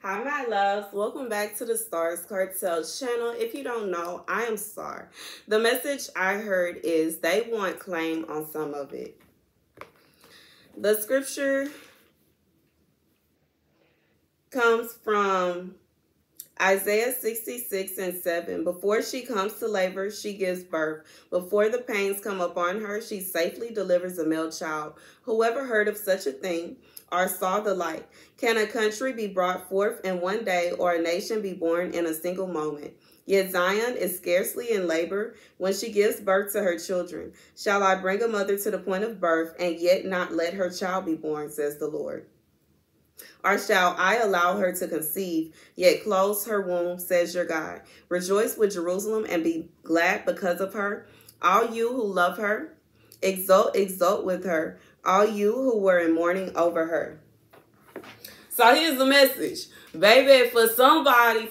Hi, my loves. Welcome back to the Starscartel channel. If you don't know, I am Star. The message I heard is they want claim on some of it. The scripture comes from Isaiah 66:7. Before she comes to labor, she gives birth. Before the pains come upon her, she safely delivers a male child. Whoever heard of such a thing or saw the light? Can a country be brought forth in one day, or a nation be born in a single moment? Yet Zion is scarcely in labor when she gives birth to her children. Shall I bring a mother to the point of birth, and yet not let her child be born, says the Lord? Or shall I allow her to conceive, yet close her womb, says your God? Rejoice with Jerusalem and be glad because of her. All you who love her, exult with her. All you who were in mourning over her. So here's the message. Baby, for somebody,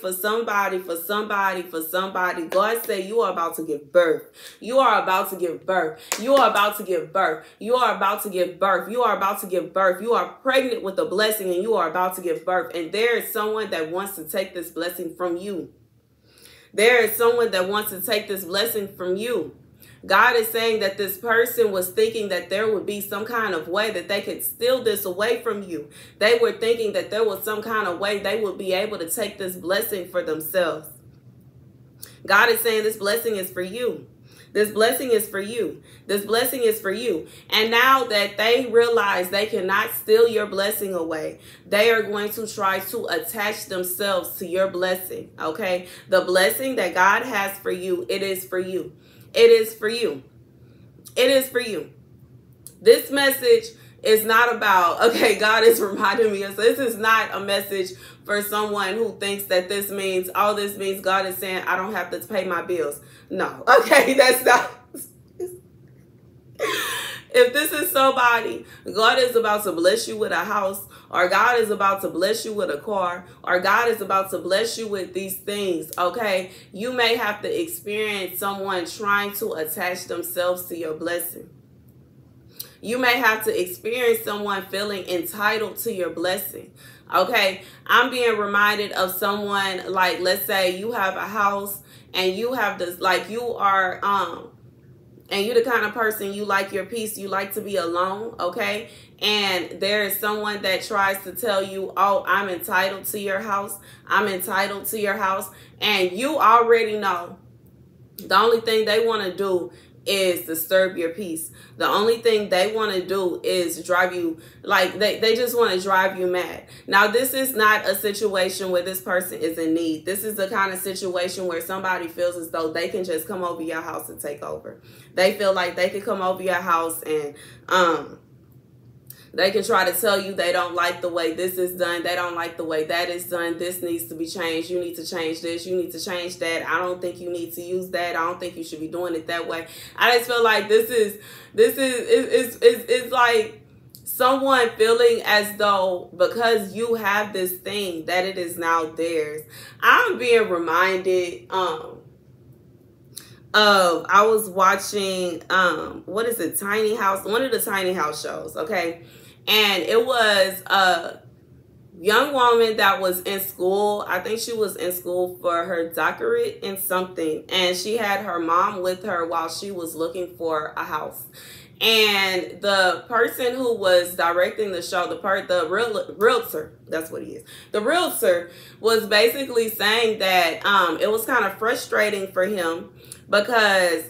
God said you are about to give birth. You are about to give birth. You are about to give birth. You are about to give birth. You are about to give birth. You are pregnant with a blessing and you are about to give birth. And there is someone that wants to take this blessing from you. There is someone that wants to take this blessing from you. God is saying that this person was thinking that there would be some kind of way that they could steal this away from you. They were thinking that there was some kind of way they would be able to take this blessing for themselves. God is saying this blessing is for you. This blessing is for you. This blessing is for you. And now that they realize they cannot steal your blessing away, they are going to try to attach themselves to your blessing. Okay? The blessing that God has for you, it is for you. It is for you. It is for you. This message is not about, okay, God is reminding me of this is not a message for someone who thinks that this means, all this means God is saying, I don't have to pay my bills. No, okay, that's not. If this is somebody, God is about to bless you with a house, or God is about to bless you with a car, or God is about to bless you with these things, okay? You may have to experience someone trying to attach themselves to your blessing. You may have to experience someone feeling entitled to your blessing, okay? I'm being reminded of someone, like, let's say you have a house and you have this, like, you are, and you're the kind of person, you like your peace, you like to be alone, okay? And there is someone that tries to tell you, oh, I'm entitled to your house. I'm entitled to your house. And you already know the only thing they want to do is disturb your peace. The only thing they want to do is drive you, like they just want to drive you mad. Now, this is not a situation where this person is in need. This is the kind of situation where somebody feels as though they can just come over your house and take over. They feel like they can come over your house and they can try to tell you they don't like the way this is done. They don't like the way that is done. This needs to be changed. You need to change this. You need to change that. I don't think you need to use that. I don't think you should be doing it that way. I just feel like this is like someone feeling as though because you have this thing that it is now theirs. I'm being reminded I was watching what is it, Tiny House, one of the Tiny House shows, okay? And it was a young woman that was in school. I think she was in school for her doctorate in something. And she had her mom with her while she was looking for a house. And the person who was directing the show, the realtor, that's what he is. The realtor was basically saying that it was kind of frustrating for him because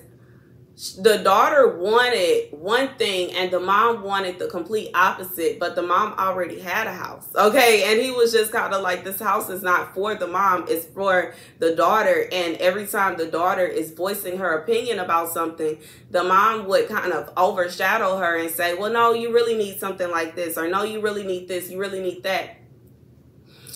the daughter wanted one thing and the mom wanted the complete opposite, but the mom already had a house, okay? And he was just kind of like, this house is not for the mom, it's for the daughter. And every time the daughter is voicing her opinion about something, the mom would kind of overshadow her and say, well, no, you really need something like this, or no, you really need this, you really need that.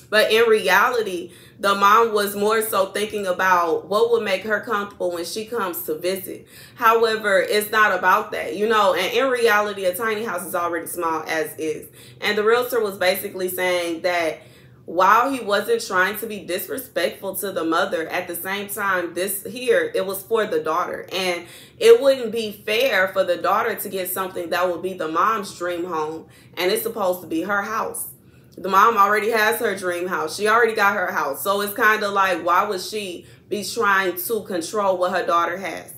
But in reality, the mom was more so thinking about what would make her comfortable when she comes to visit. However, it's not about that, you know, and in reality, a tiny house is already small as is. And the realtor was basically saying that while he wasn't trying to be disrespectful to the mother, at the same time, it was for the daughter. And it wouldn't be fair for the daughter to get something that would be the mom's dream home, and it's supposed to be her house. The mom already has her dream house. She already got her house. So it's kind of like, why would she be trying to control what her daughter has?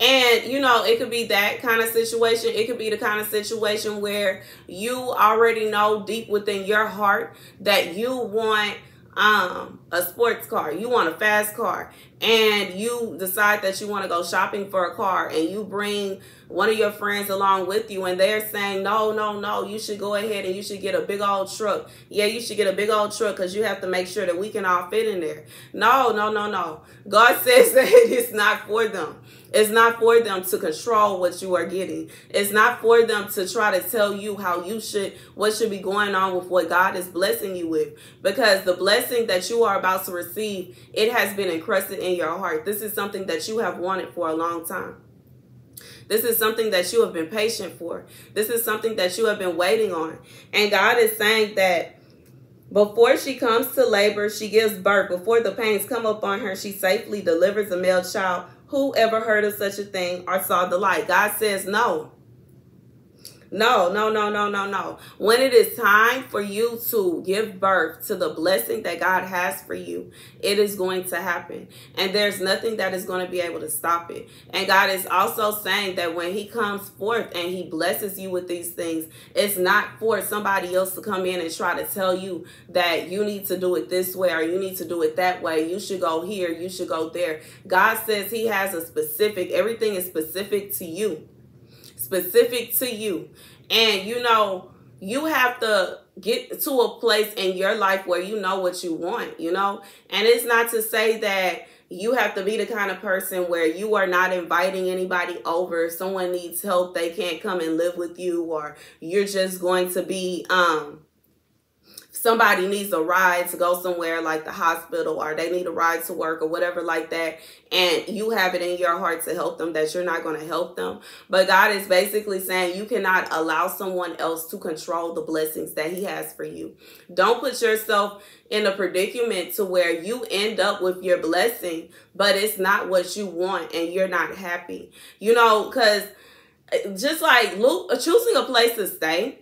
And, you know, it could be that kind of situation. It could be the kind of situation where you already know deep within your heart that you want a sports car. You want a fast car. And you decide that you want to go shopping for a car. And you bring one of your friends along with you. And they're saying, no, no, no, you should go ahead and you should get a big old truck. Yeah, you should get a big old truck because you have to make sure that we can all fit in there. No, no, no, no. God says that it's not for them. It's not for them to control what you are getting. It's not for them to try to tell you how you should, what should be going on with what God is blessing you with. Because the blessing that you are about to receive, it has been encrusted in your heart. This is something that you have wanted for a long time. This is something that you have been patient for. This is something that you have been waiting on. And God is saying that before she comes to labor, she gives birth. Before the pains come upon her, she safely delivers a male child. Who ever heard of such a thing or saw the light? God says no. No, no, no, no, no, no. When it is time for you to give birth to the blessing that God has for you, it is going to happen. And there's nothing that is going to be able to stop it. And God is also saying that when he comes forth and he blesses you with these things, it's not for somebody else to come in and try to tell you that you need to do it this way or you need to do it that way. You should go here. You should go there. God says he has a specific, everything is specific to you. Specific to you. And you know, you have to get to a place in your life where you know what you want, you know. And it's not to say that you have to be the kind of person where you are not inviting anybody over. If someone needs help, they can't come and live with you, or you're just going to be somebody needs a ride to go somewhere like the hospital, or they need a ride to work or whatever like that, and you have it in your heart to help them, that you're not going to help them. But God is basically saying you cannot allow someone else to control the blessings that he has for you. Don't put yourself in a predicament to where you end up with your blessing, but it's not what you want and you're not happy. You know, because just like choosing a place to stay,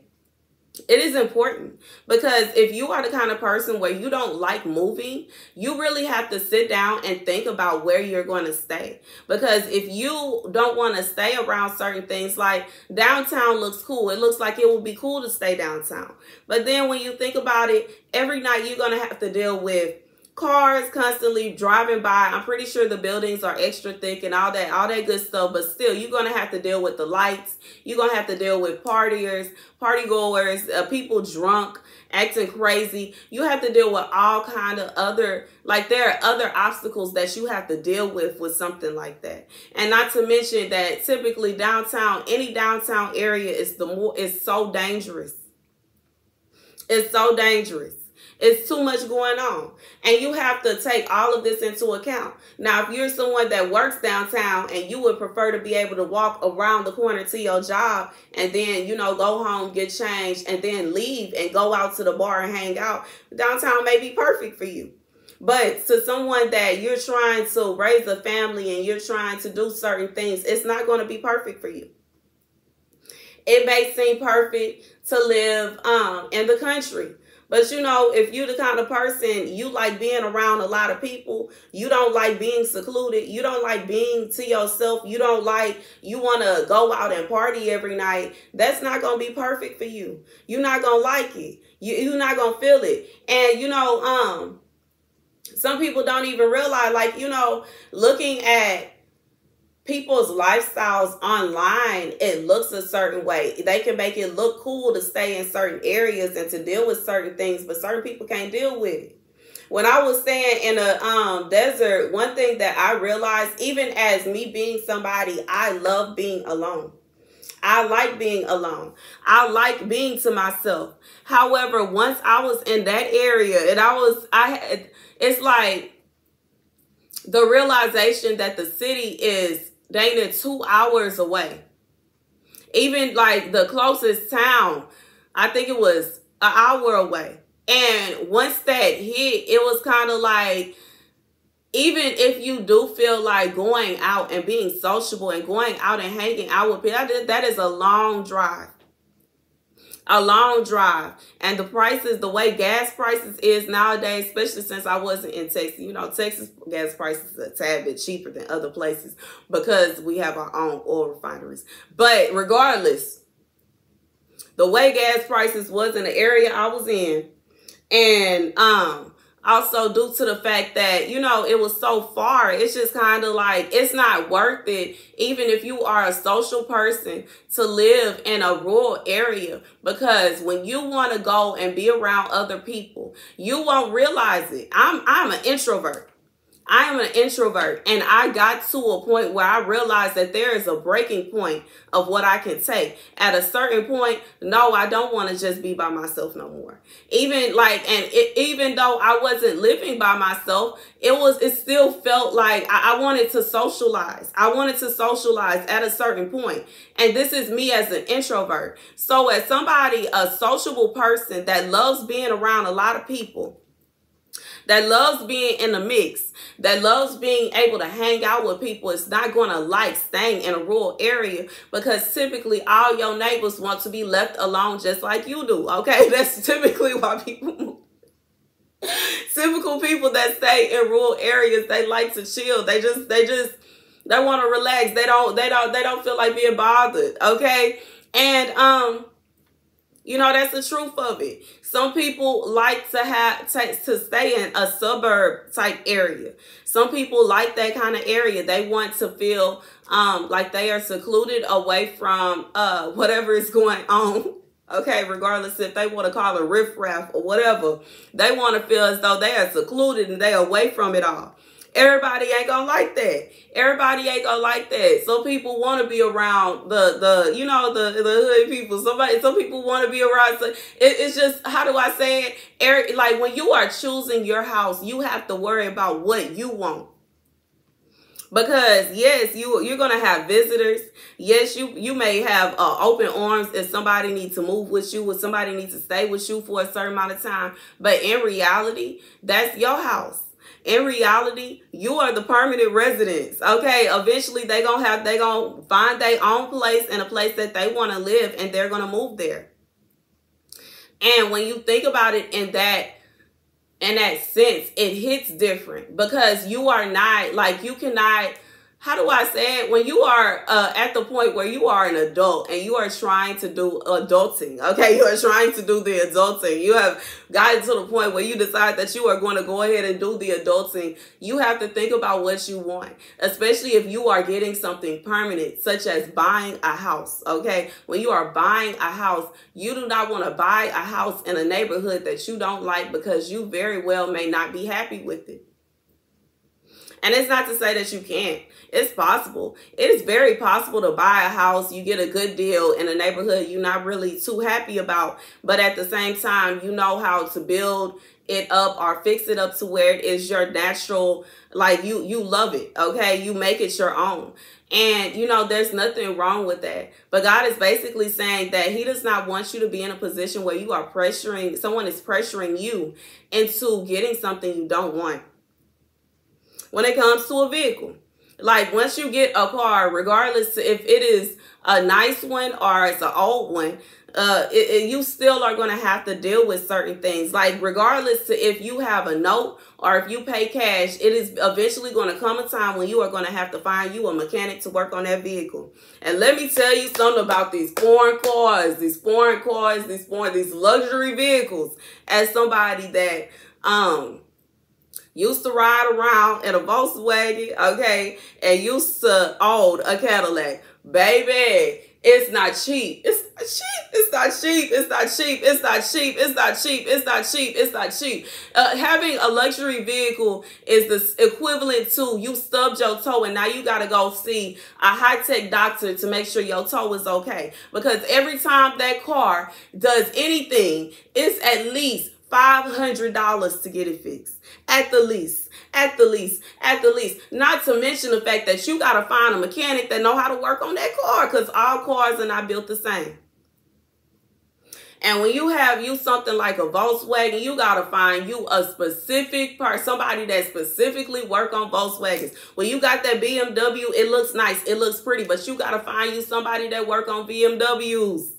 it is important, because if you are the kind of person where you don't like moving, you really have to sit down and think about where you're going to stay. Because if you don't want to stay around certain things, like downtown looks cool. It looks like it would be cool to stay downtown. But then when you think about it, every night you're going to have to deal with cars constantly driving by. I'm pretty sure the buildings are extra thick and all that good stuff. But still, you're going to have to deal with the lights. You're going to have to deal with partiers, party goers, people drunk, acting crazy. You have to deal with all kind of other, like there are other obstacles that you have to deal with something like that. And not to mention that typically downtown, any downtown area is so dangerous. It's so dangerous. It's too much going on. And you have to take all of this into account. Now, if you're someone that works downtown and you would prefer to be able to walk around the corner to your job and then, you know, go home, get changed, and then leave and go out to the bar and hang out, downtown may be perfect for you. But to someone that you're trying to raise a family and you're trying to do certain things, it's not going to be perfect for you. It may seem perfect to live in the country. But, you know, if you're the kind of person, you like being around a lot of people, you don't like being secluded, you don't like being to yourself, you want to go out and party every night, that's not going to be perfect for you. You're not going to like it. You're not going to feel it. And, you know, some people don't even realize, like, you know, looking at people's lifestyles online, it looks a certain way. They can make it look cool to stay in certain areas and to deal with certain things, but certain people can't deal with it. When I was staying in a desert, one thing that I realized, even as me being somebody, I love being alone. I like being alone. I like being to myself. However, once I was in that area and it's like the realization that the city is dang near 2 hours away. Even like the closest town, I think it was an hour away. And once that hit, it was kind of like, even if you do feel like going out and being sociable and going out and hanging out with people, that is a long drive. a long drive. And the prices, the way gas prices is nowadays, especially since I wasn't in Texas, you know, Texas gas prices are a tad bit cheaper than other places because we have our own oil refineries. But regardless, the way gas prices was in the area I was in, and also due to the fact that, you know, it was so far, it's just kind of like, it's not worth it, even if you are a social person, to live in a rural area, because when you want to go and be around other people, you won't realize it. I'm an introvert. I am an introvert, and I got to a point where I realized that there is a breaking point of what I can take. At a certain point, no, I don't want to just be by myself no more. Even like, and even though I wasn't living by myself, it still felt like I wanted to socialize. I wanted to socialize at a certain point. And this is me as an introvert. So as somebody, a sociable person that loves being around a lot of people, that loves being in the mix, that loves being able to hang out with people, is not going to like staying in a rural area, because typically all your neighbors want to be left alone just like you do, okay? That's typically why people move. Typical people that stay in rural areas, they like to chill. They want to relax. They don't feel like being bothered, okay? And you know, that's the truth of it. Some people like to stay in a suburb type area. Some people like that kind of area. They want to feel like they are secluded away from whatever is going on. Okay, regardless if they want to call it riffraff or whatever, they want to feel as though they are secluded and they are away from it all. Everybody ain't gonna like that. Everybody ain't gonna like that. Some people want to be around the hood people. Some people want to be around. So it's just, how do I say it? Like when you are choosing your house, you have to worry about what you want. Because yes, you're gonna have visitors. Yes, you may have open arms if somebody needs to move with you, or somebody needs to stay with you for a certain amount of time. But in reality, that's your house. In reality, you are the permanent residents. Okay, eventually they gonna find their own place, and a place that they want to live, and they're gonna move there. And when you think about it in that sense, it hits different, because you are not, like, you cannot, how do I say it? When you are at the point where you are an adult and you are trying to do adulting, okay? You are trying to do the adulting. You have gotten to the point where you decide that you are going to go ahead and do the adulting. You have to think about what you want, especially if you are getting something permanent, such as buying a house, okay? When you are buying a house, you do not want to buy a house in a neighborhood that you don't like, because you very well may not be happy with it. And it's not to say that you can't. It's possible. It is very possible to buy a house, you get a good deal in a neighborhood you're not really too happy about, but at the same time, you know how to build it up or fix it up to where it is your natural, like you love it, okay? You make it your own. And, you know, there's nothing wrong with that. But God is basically saying that he does not want you to be in a position where you are pressuring, someone is pressuring you into getting something you don't want. When it comes to a vehicle, like once you get a car, regardless if it is a nice one or it's an old one, you still are going to have to deal with certain things. Like regardless to if you have a note or if you pay cash, it is eventually going to come a time when you are going to have to find you a mechanic to work on that vehicle. And let me tell you something about these foreign cars, these luxury vehicles. As somebody that used to ride around in a Volkswagen, okay, and used to own a Cadillac. Baby, it's not cheap. It's not cheap. It's not cheap. It's not cheap. It's not cheap. It's not cheap. It's not cheap. It's not cheap. Having a luxury vehicle is the equivalent to you stubbed your toe and now you got to go see a high-tech doctor to make sure your toe is okay. Because every time that car does anything, it's at least $500 to get it fixed. At the least. Not to mention the fact that you got to find a mechanic that know how to work on that car, because all cars are not built the same. And when you have something like a Volkswagen, you got to find you a specific person, somebody that specifically work on Volkswagens. When you got that BMW, it looks nice, it looks pretty, but you got to find you somebody that work on BMWs.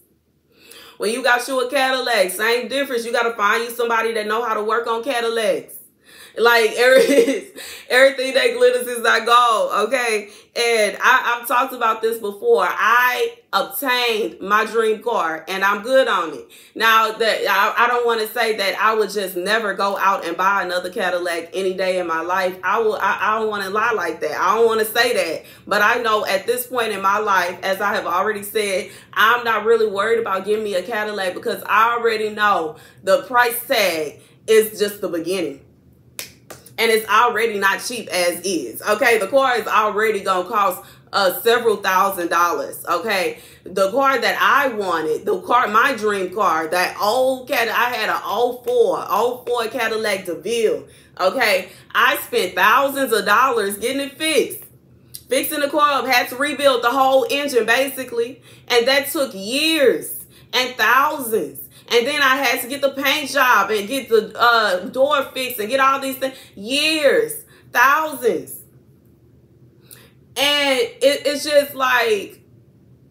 When you got you a Cadillac, same difference. You got to find you somebody that know how to work on Cadillacs. Like everything that glitters is not gold, okay? And I've talked about this before. I obtained my dream car, and I'm good on it. Now, that I don't want to say that I would just never go out and buy another Cadillac any day in my life. I don't want to lie like that. I don't want to say that. But I know at this point in my life, as I have already said, I'm not really worried about getting me a Cadillac because I already know the price tag is just the beginning. And it's already not cheap as is. Okay, the car is already gonna cost several $1,000s. Okay, the car that I wanted, my dream car, that old Cadillac, I had an 04 Cadillac DeVille. Okay, I spent thousands of dollars getting it fixed. Fixing the car up, had to rebuild the whole engine basically, and that took years and thousands. And then I had to get the paint job and get the door fixed and get all these things. Years, thousands. And it's just like,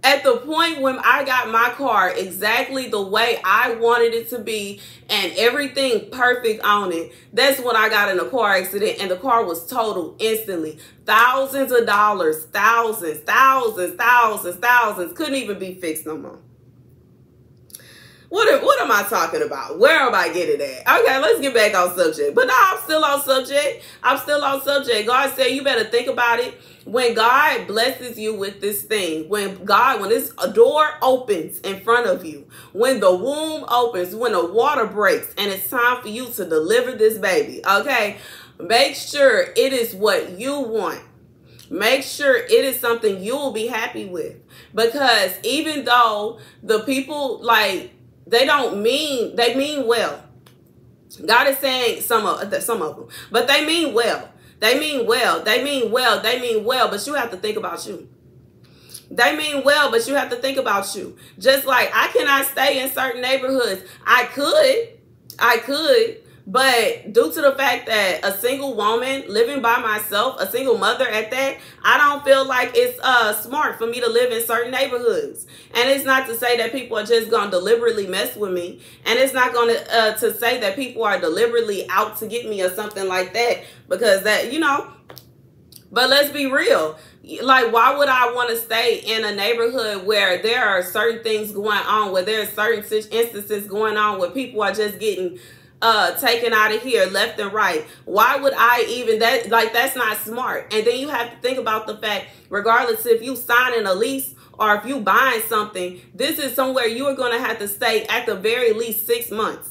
at the point when I got my car exactly the way I wanted it to be and everything perfect on it, that's when I got in a car accident and the car was totaled instantly. Thousands of dollars, thousands. Couldn't even be fixed no more. What am I talking about? Where am I getting at? Okay, let's get back on subject. But no, I'm still on subject. God said you better think about it. When God blesses you with this thing, when this door opens in front of you, when the womb opens, when the water breaks, and it's time for you to deliver this baby, okay, make sure it is what you want. Make sure it is something you will be happy with. Because even though the people, like, they mean well. God is saying some of them, but they mean well. They mean well, but you have to think about you. They mean well, but you have to think about you. Just like I cannot stay in certain neighborhoods. I could, but due to the fact that a single woman living by myself, a single mother at that, I don't feel like it's smart for me to live in certain neighborhoods. And it's not to say that people are just going to deliberately mess with me. And it's not going to say that people are deliberately out to get me or something like that. Because that, but let's be real. Like, why would I want to stay in a neighborhood where there are certain things going on, where there are certain instances going on where people are just getting taken out of here left and right? Why would I even, that's not smart. And then you have to think about the fact, regardless if you signing a lease or if you buying something, this is somewhere you are going to have to stay at the very least 6 months.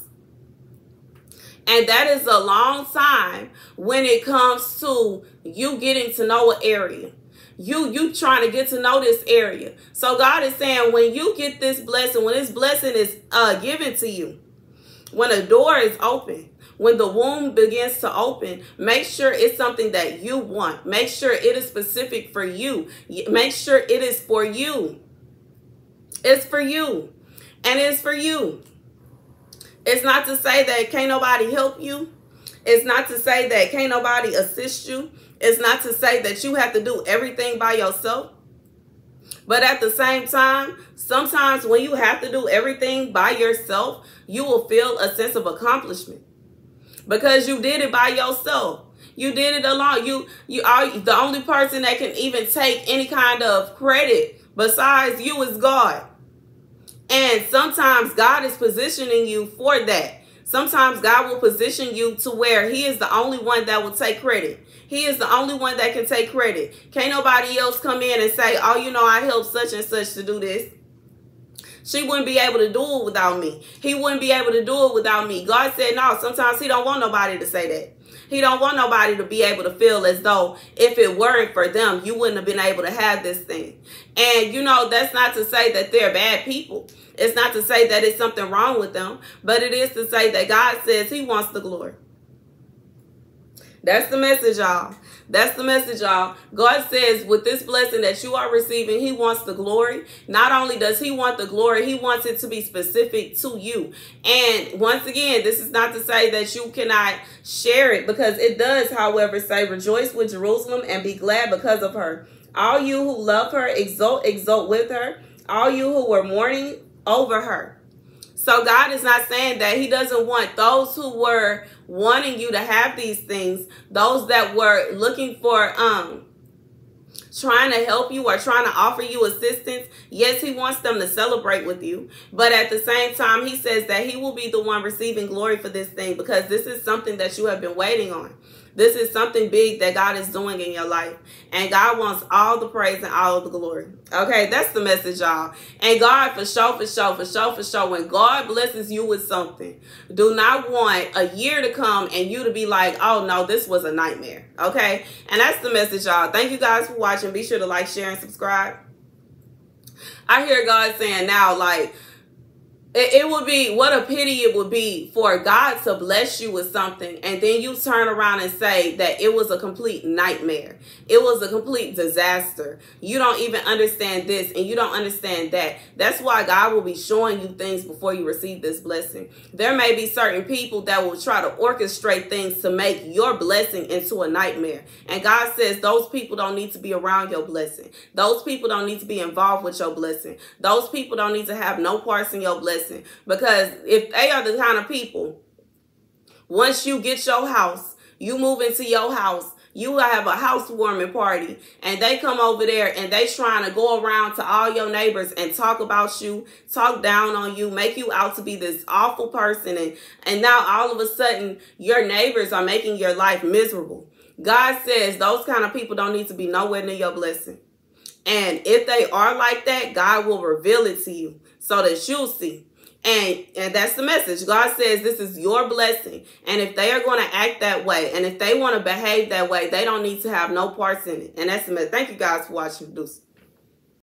And that is a long time when it comes to you getting to know an area. You trying to get to know this area. So God is saying, when you get this blessing, when this blessing is given to you, when a door is open, when the womb begins to open, make sure it's something that you want. Make sure it is specific for you. Make sure it is for you. It's for you. And it's for you. It's not to say that can't nobody help you. It's not to say that can't nobody assist you. It's not to say that you have to do everything by yourself. But at the same time, sometimes when you have to do everything by yourself, you will feel a sense of accomplishment because you did it by yourself. You did it alone. You are the only person that can even take any kind of credit besides you is God. And sometimes God is positioning you for that. Sometimes God will position you to where he is the only one that will take credit. He is the only one that can take credit. Can't nobody else come in and say, oh, I helped such and such to do this. She wouldn't be able to do it without me. He wouldn't be able to do it without me. God said, no, sometimes he don't want nobody to say that. He don't want nobody to be able to feel as though if it weren't for them, you wouldn't have been able to have this thing. And, that's not to say that they're bad people. It's not to say that it's something wrong with them, but it is to say that God says he wants the glory. That's the message, y'all. That's the message, y'all. God says with this blessing that you are receiving, he wants the glory. Not only does he want the glory, he wants it to be specific to you. And once again, this is not to say that you cannot share it, because it does, however, say, rejoice with Jerusalem and be glad because of her. All you who love her, exult with her. All you who were mourning over her. So God is not saying that he doesn't want those who were wanting you to have these things, those that were looking for trying to help you or trying to offer you assistance. Yes, he wants them to celebrate with you. But at the same time, he says that he will be the one receiving glory for this thing, because this is something that you have been waiting on. This is something big that God is doing in your life. And God wants all the praise and all of the glory. Okay, that's the message, y'all. And God, for sure, when God blesses you with something, do not want a year to come and you to be like, oh no, this was a nightmare. Okay, and that's the message, y'all. Thank you guys for watching. Be sure to like, share, and subscribe. I hear God saying now, like, it would be, what a pity it would be for God to bless you with something and then you turn around and say that it was a complete nightmare. It was a complete disaster. You don't even understand this and you don't understand that. That's why God will be showing you things before you receive this blessing. There may be certain people that will try to orchestrate things to make your blessing into a nightmare. And God says those people don't need to be around your blessing. Those people don't need to be involved with your blessing. Those people don't need to have no parts in your blessing. Because if they are the kind of people, once you get your house, you move into your house, you have a housewarming party, and they come over there and they trying to go around to all your neighbors and talk about you, talk down on you, make you out to be this awful person. And now all of a sudden your neighbors are making your life miserable. God says those kind of people don't need to be nowhere near your blessing. And if they are like that, God will reveal it to you so that you'll see. And that's the message. God says this is your blessing. And if they are going to act that way, and if they want to behave that way, they don't need to have no parts in it. And that's the message. Thank you guys for watching. Deuce.